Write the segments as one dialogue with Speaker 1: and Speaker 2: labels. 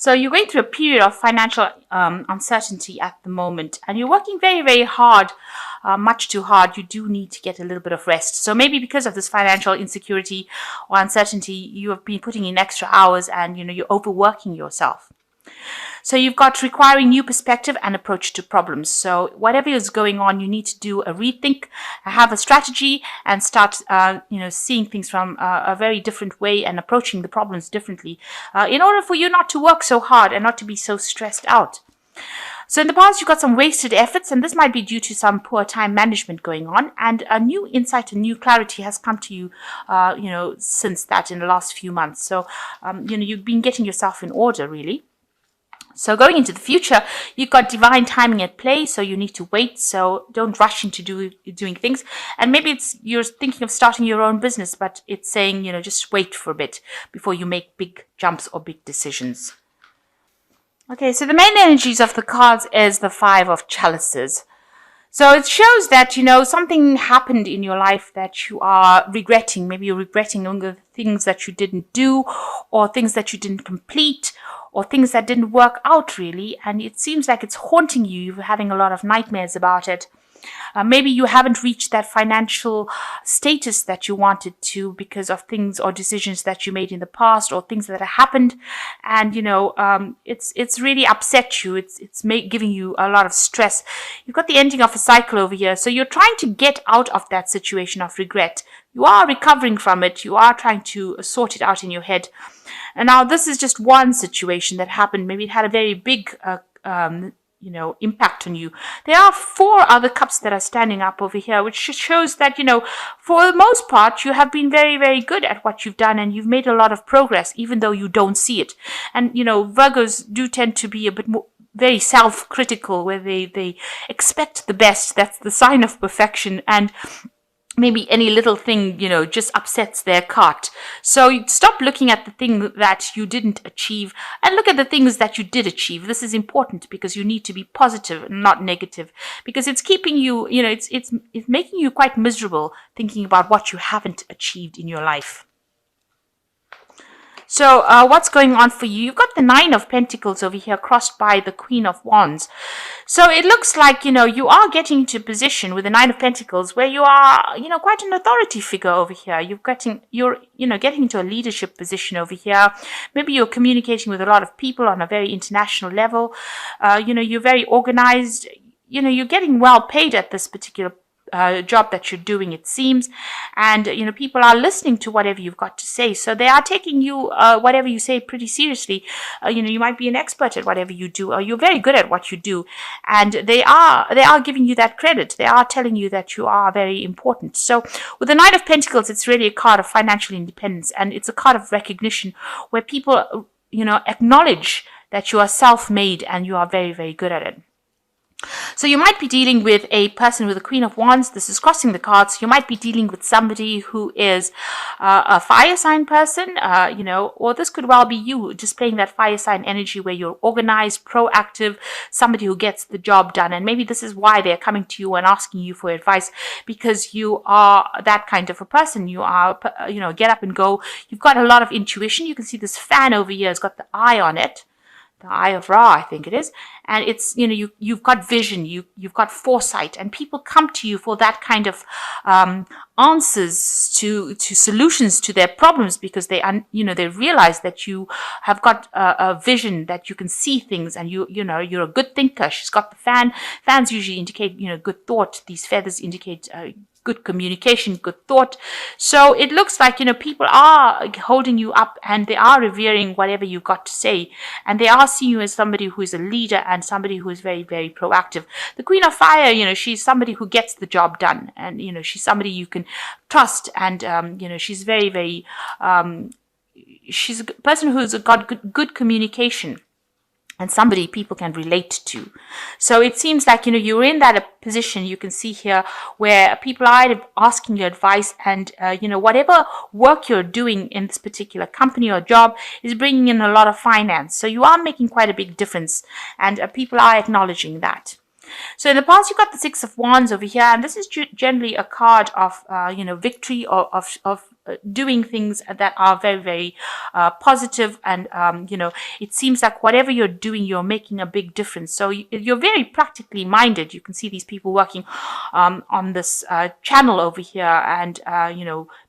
Speaker 1: So you're going through a period of financial uncertainty at the moment, and you're working very, very hard, much too hard. You do need to get a little bit of rest. So maybe because of this financial insecurity or uncertainty, you have been putting in extra hours, and you're overworking yourself. So you've got requiring new perspective and approach to problems. So whatever is going on, you need to do a rethink, have a strategy, and start, seeing things from a very different way and approaching the problems differently, in order for you not to work so hard and not to be so stressed out. So in the past, you got some wasted efforts, and this might be due to some poor time management going on, and a new insight and new clarity has come to you, since that in the last few months. So, you've been getting yourself in order, really. So going into the future, you've got divine timing at play, so you need to wait. So don't rush into doing things. And maybe you're thinking of starting your own business, but it's saying, just wait for a bit before you make big jumps or big decisions. Okay, so the main energies of the cards is the Five of Chalices. So it shows that, something happened in your life that you are regretting. Maybe you're regretting the things that you didn't do, or things that you didn't complete, or things that didn't work out really. And it seems like it's haunting you. You're having a lot of nightmares about it. Maybe you haven't reached that financial status that you wanted to because of things or decisions that you made in the past, or things that have happened, and it's really upset you. It's giving you a lot of stress. You've got the ending of a cycle over here, so you're trying to get out of that situation of regret. You are recovering from it. You are trying to sort it out in your head. And now this is just one situation that happened. Maybe it had a very big impact on you. There are 4 other cups that are standing up over here, which shows that, for the most part, you have been very, very good at what you've done, and you've made a lot of progress, even though you don't see it. And, Virgos do tend to be a bit more very self-critical, where they expect the best. That's the sign of perfection. And maybe any little thing, just upsets their cart. So you stop looking at the thing that you didn't achieve and look at the things that you did achieve. This is important because you need to be positive and not negative, because it's keeping you, it's making you quite miserable thinking about what you haven't achieved in your life. So what's going on for you? You've got the Nine of Pentacles over here crossed by the Queen of Wands. So it looks like, you are getting into a position with the Nine of Pentacles where you are, quite an authority figure over here. You're getting into a leadership position over here. Maybe you're communicating with a lot of people on a very international level. You're very organized. You're getting well paid at this particular job that you're doing, it seems, and people are listening to whatever you've got to say, so they are taking you whatever you say pretty seriously. You might be an expert at whatever you do, or you're very good at what you do, and they are giving you that credit. They are telling you that you are very important. So with the Knight of Pentacles, it's really a card of financial independence, and it's a card of recognition where people acknowledge that you are self-made and you are very, very good at it. So you might be dealing with a person with the Queen of Wands. This is crossing the cards. You might be dealing with somebody who is a fire sign person, or this could well be you displaying that fire sign energy where you're organized, proactive, somebody who gets the job done. And maybe this is why they're coming to you and asking you for advice, because you are that kind of a person. You are, get up and go. You've got a lot of intuition. You can see this fan over here has got the eye on it. The Eye of Ra, I think it is. And it's, you've got vision, you've got foresight, and people come to you for that kind of answers to solutions to their problems, because they realize that you have got a vision, that you can see things, and you're a good thinker. She's got the fan. Fans usually indicate, good thought. These feathers indicate good communication, good thought. So it looks like, people are holding you up, and they are revering whatever you've got to say. And they are seeing you as somebody who is a leader and somebody who is very, very proactive. The Queen of Fire, she's somebody who gets the job done. And, she's somebody you can trust. And, she's very, very, she's a person who's got good communication, and somebody people can relate to. So it seems like, you're in that position, you can see here, where people are asking you advice, and, whatever work you're doing in this particular company or job is bringing in a lot of finance. So you are making quite a big difference, and people are acknowledging that. So in the past, you got the Six of Wands over here, and this is generally a card of, victory, or of doing things that are very, very positive. And, it seems like whatever you're doing, you're making a big difference. So you're very practically minded. You can see these people working on this channel over here, and,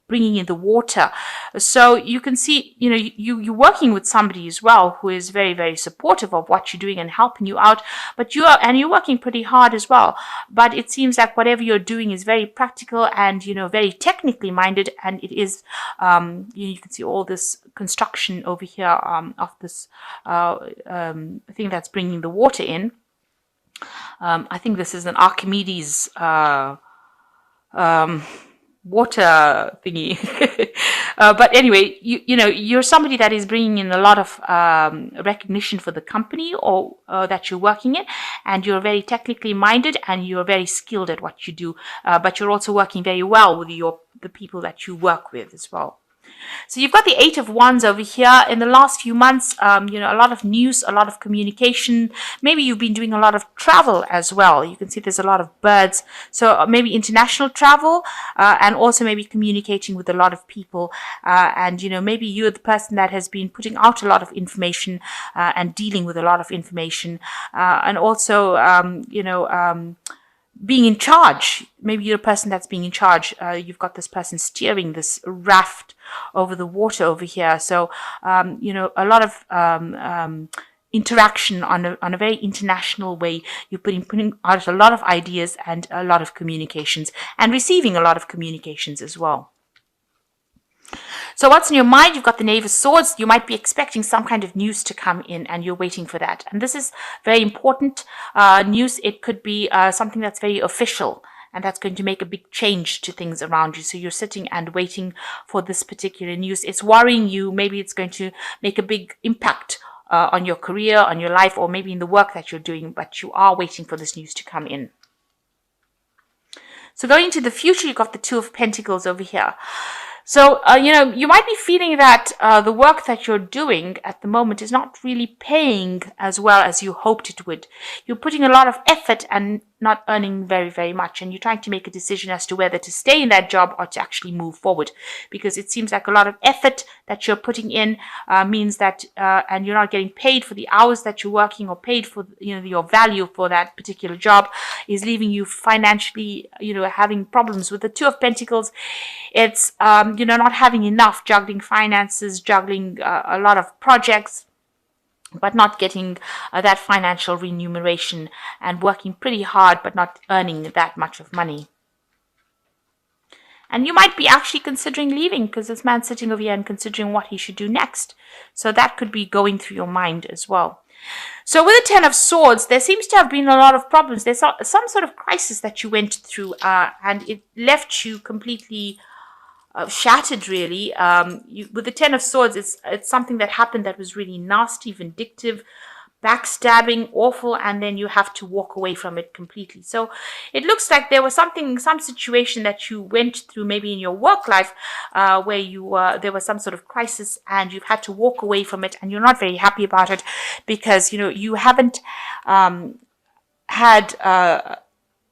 Speaker 1: bringing in the water. So you can see, you're working with somebody as well who is very, very supportive of what you're doing and helping you out. But you're working pretty hard as well. But it seems like whatever you're doing is very practical and, very technically minded. And it is, you can see all this construction over here of this thing that's bringing the water in. I think this is an Archimedes water thingy. But anyway, you're somebody that is bringing in a lot of recognition for the company or that you're working in, and you're very technically minded and you're very skilled at what you do. But you're also working very well with the people that you work with as well. So you've got the Eight of Wands over here. In the last few months, a lot of news, a lot of communication. Maybe you've been doing a lot of travel as well. You can see there's a lot of birds. So maybe international travel, and also maybe communicating with a lot of people. And, maybe you're the person that has been putting out a lot of information and dealing with a lot of information. And also, being in charge. Maybe you're a person that's being in charge. You've got this person steering this raft over the water over here. So, a lot of interaction on a very international way. You're putting out a lot of ideas and a lot of communications, and receiving a lot of communications as well. So what's in your mind? You've got the Knave of Swords. You might be expecting some kind of news to come in, and you're waiting for that. And this is very important news. It could be something that's very official, and that's going to make a big change to things around you. So you're sitting and waiting for this particular news. It's worrying you. Maybe it's going to make a big impact on your career, on your life, or maybe in the work that you're doing, but you are waiting for this news to come in. So going into the future, you've got the Two of Pentacles over here. So, you might be feeling that the work that you're doing at the moment is not really paying as well as you hoped it would. You're putting a lot of effort and not earning very, very much. And you're trying to make a decision as to whether to stay in that job or to actually move forward. Because it seems like a lot of effort that you're putting in means that, and you're not getting paid for the hours that you're working, or paid for, your value for that particular job, is leaving you financially, having problems. With the Two of Pentacles, it's, not having enough, juggling finances, juggling a lot of projects, but not getting that financial remuneration, and working pretty hard, but not earning that much of money. And you might be actually considering leaving, because this man's sitting over here and considering what he should do next. So that could be going through your mind as well. So with the Ten of Swords, there seems to have been a lot of problems. There's some sort of crisis that you went through, and it left you completely shattered, really. With the Ten of Swords, it's something that happened that was really nasty, vindictive, backstabbing, awful, and then you have to walk away from it completely. So it looks like there was some situation that you went through, maybe in your work life, where there was some sort of crisis, and you've had to walk away from it, and you're not very happy about it, because you haven't had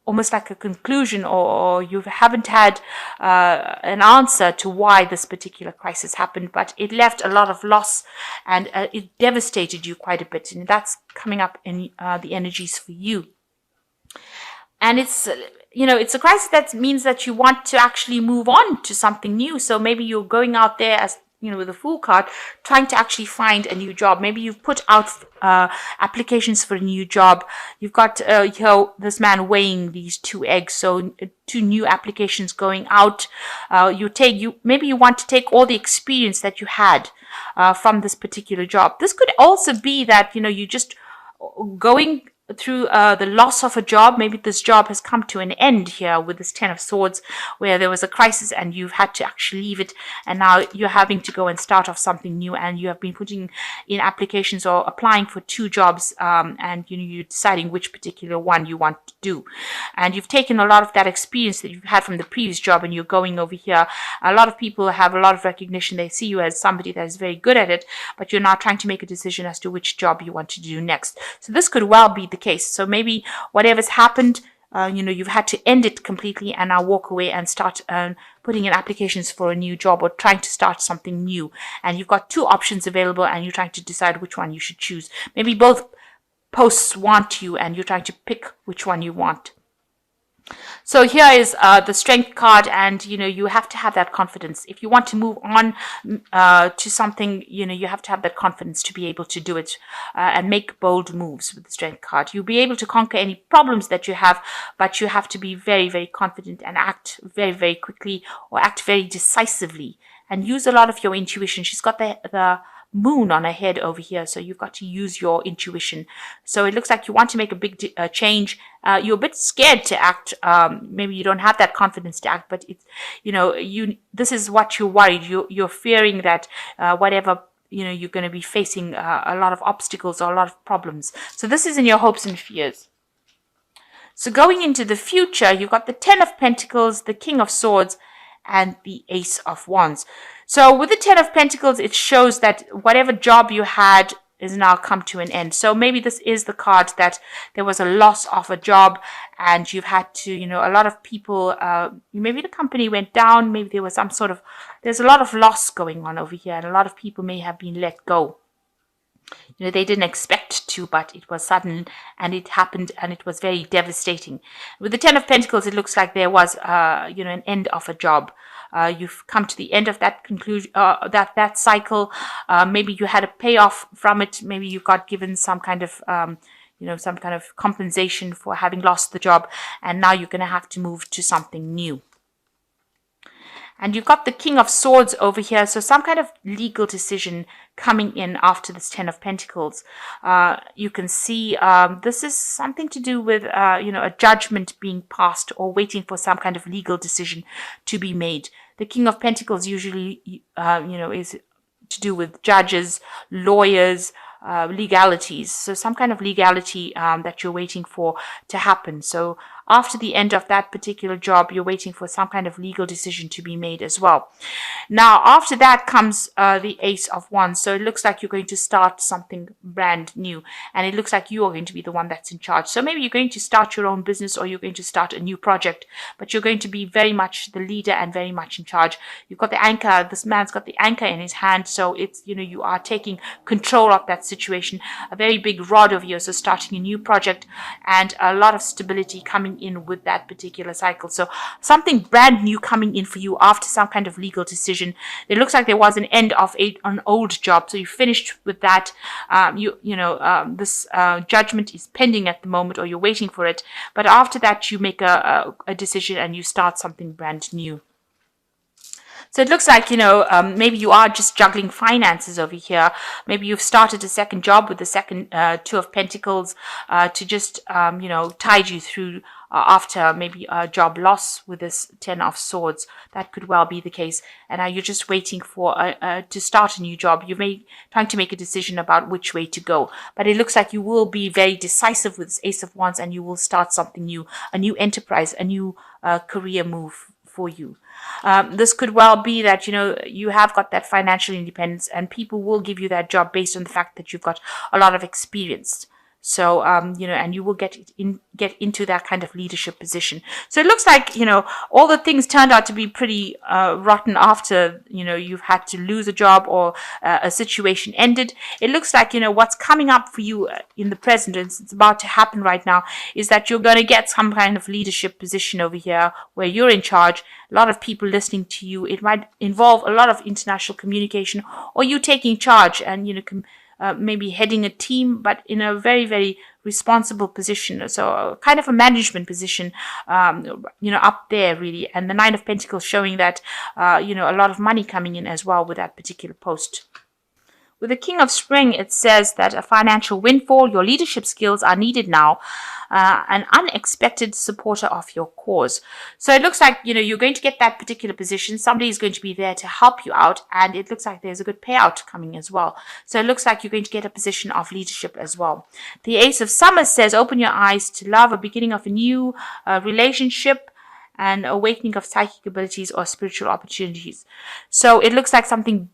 Speaker 1: almost like a conclusion, or you haven't had an answer to why this particular crisis happened, but it left a lot of loss, and it devastated you quite a bit, and that's coming up in the energies for you. And it's a crisis that means that you want to actually move on to something new. So maybe you're going out there as with the Fool card, trying to actually find a new job. Maybe you've put out applications for a new job. You've got this man weighing these 2 eggs, so 2 new applications going out. Maybe you want to take all the experience that you had from this particular job. This could also be that you just going through the loss of a job. Maybe this job has come to an end here with this Ten of Swords, where there was a crisis and you've had to actually leave it, and now you're having to go and start off something new, and you have been putting in applications or applying for 2 jobs, and you're deciding which particular one you want to do. And you've taken a lot of that experience that you've had from the previous job, and you're going over here. A lot of people have a lot of recognition. They see you as somebody that is very good at it, but you're now trying to make a decision as to which job you want to do next. So this could well be the case. So maybe whatever's happened, you've had to end it completely and now walk away and start putting in applications for a new job or trying to start something new. And you've got 2 options available and you're trying to decide which one you should choose. Maybe both posts want you and you're trying to pick which one you want. So here is the strength card, and you have to have that confidence. If you want to move on to something, you have to have that confidence to be able to do it and make bold moves with the strength card. You'll be able to conquer any problems that you have, but you have to be very, very confident and act very, very quickly or act very decisively and use a lot of your intuition. She's got the moon on her head over here, so you've got to use your intuition. So it looks like you want to make a big change. You're a bit scared to act. Maybe you don't have that confidence to act, but it's this is what you're worried. You're fearing that whatever you're going to be facing a lot of obstacles or a lot of problems. So this is in your hopes and fears. So going into the future, you've got the 10 of Pentacles, the King of Swords, and the Ace of Wands. So with the 10 of Pentacles, it shows that whatever job you had is now come to an end. So maybe this is the card that there was a loss of a job and you've had to, a lot of people, maybe the company went down, maybe there was there's a lot of loss going on over here and a lot of people may have been let go. They didn't expect to, but it was sudden and it happened and it was very devastating. With the 10 of Pentacles, it looks like there was, an end of a job. You've come to the end of that conclusion, that cycle. Maybe you had a payoff from it. Maybe you got given some kind of, some kind of compensation for having lost the job. And now you're going to have to move to something new. And you've got the King of Swords over here. So some kind of legal decision coming in after this 10 of Pentacles. You can see this is something to do with, a judgment being passed or waiting for some kind of legal decision to be made. The King of Pentacles usually, is to do with judges, lawyers, legalities. So some kind of legality that you're waiting for to happen. So after the end of that particular job, you're waiting for some kind of legal decision to be made as well. Now, after that comes the Ace of Wands. So it looks like you're going to start something brand new. And it looks like you are going to be the one that's in charge. So maybe you're going to start your own business or you're going to start a new project. But you're going to be very much the leader and very much in charge. You've got the anchor. This man's got the anchor in his hand. So it's, you are taking control of that situation. A very big rod over here. So starting a new project and a lot of stability coming in with that particular cycle. So something brand new coming in for you after some kind of legal decision. It looks like there was an end of an old job. So you finished with that. This judgment is pending at the moment or you're waiting for it. But after that, you make a decision and you start something brand new. So it looks like, maybe you are just juggling finances over here. Maybe you've started a second job with the second 2 of Pentacles to just, tide you through after maybe a job loss with this 10 of Swords. That could well be the case. And now you're just waiting for to start a new job. You may trying to make a decision about which way to go. But it looks like you will be very decisive with this Ace of Wands and you will start something new, a new enterprise, a new career move for you. This could well be that, you have got that financial independence and people will give you that job based on the fact that you've got a lot of experience. So, and you will get into that kind of leadership position. So it looks like, all the things turned out to be pretty rotten after, you've had to lose a job or a situation ended. It looks like, what's coming up for you in the present, and it's about to happen right now, is that you're going to get some kind of leadership position over here where you're in charge. A lot of people listening to you. It might involve a lot of international communication or you taking charge and, maybe heading a team, but in a very, very responsible position. So kind of a management position, up there really. And the 9 of Pentacles showing that, a lot of money coming in as well with that particular post. With the King of Spring, it says that a financial windfall, your leadership skills are needed now, an unexpected supporter of your cause. So it looks like, you're going to get that particular position. Somebody is going to be there to help you out, and it looks like there's a good payout coming as well. So it looks like you're going to get a position of leadership as well. The Ace of Summer says, open your eyes to love, a beginning of a new relationship, and awakening of psychic abilities or spiritual opportunities. So it looks like something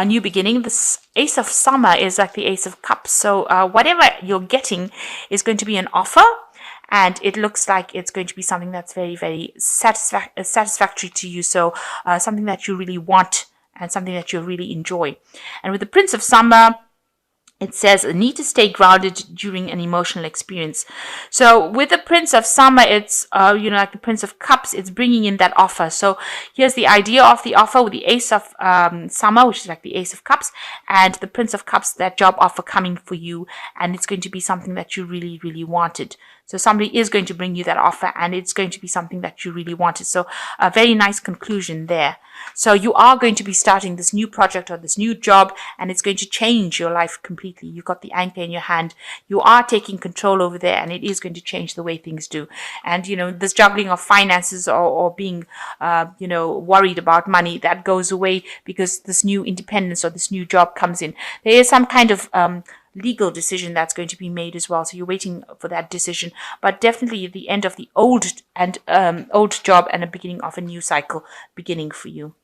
Speaker 1: new beginning. This Ace of Summer is like the Ace of Cups. So whatever you're getting is going to be an offer. And it looks like it's going to be something that's very, very satisfactory to you. So something that you really want and something that you really enjoy. And with the Prince of Summer, it says need to stay grounded during an emotional experience. So with the Prince of Summer, it's like the Prince of Cups, it's bringing in that offer. So here's the idea of the offer with the Ace of Summer, which is like the Ace of Cups, and the Prince of Cups, that job offer coming for you, and it's going to be something that you really, really wanted. So somebody is going to bring you that offer, and it's going to be something that you really wanted. So a very nice conclusion there. So you are going to be starting this new project or this new job, and it's going to change your life completely. You've got the anchor in your hand. You are taking control over there, and it is going to change the way things do. And, this juggling of finances or being, worried about money, that goes away because this new independence or this new job comes in. There is some kind of legal decision that's going to be made as well. So you're waiting for that decision, but definitely the end of the old job and a beginning of a new cycle beginning for you.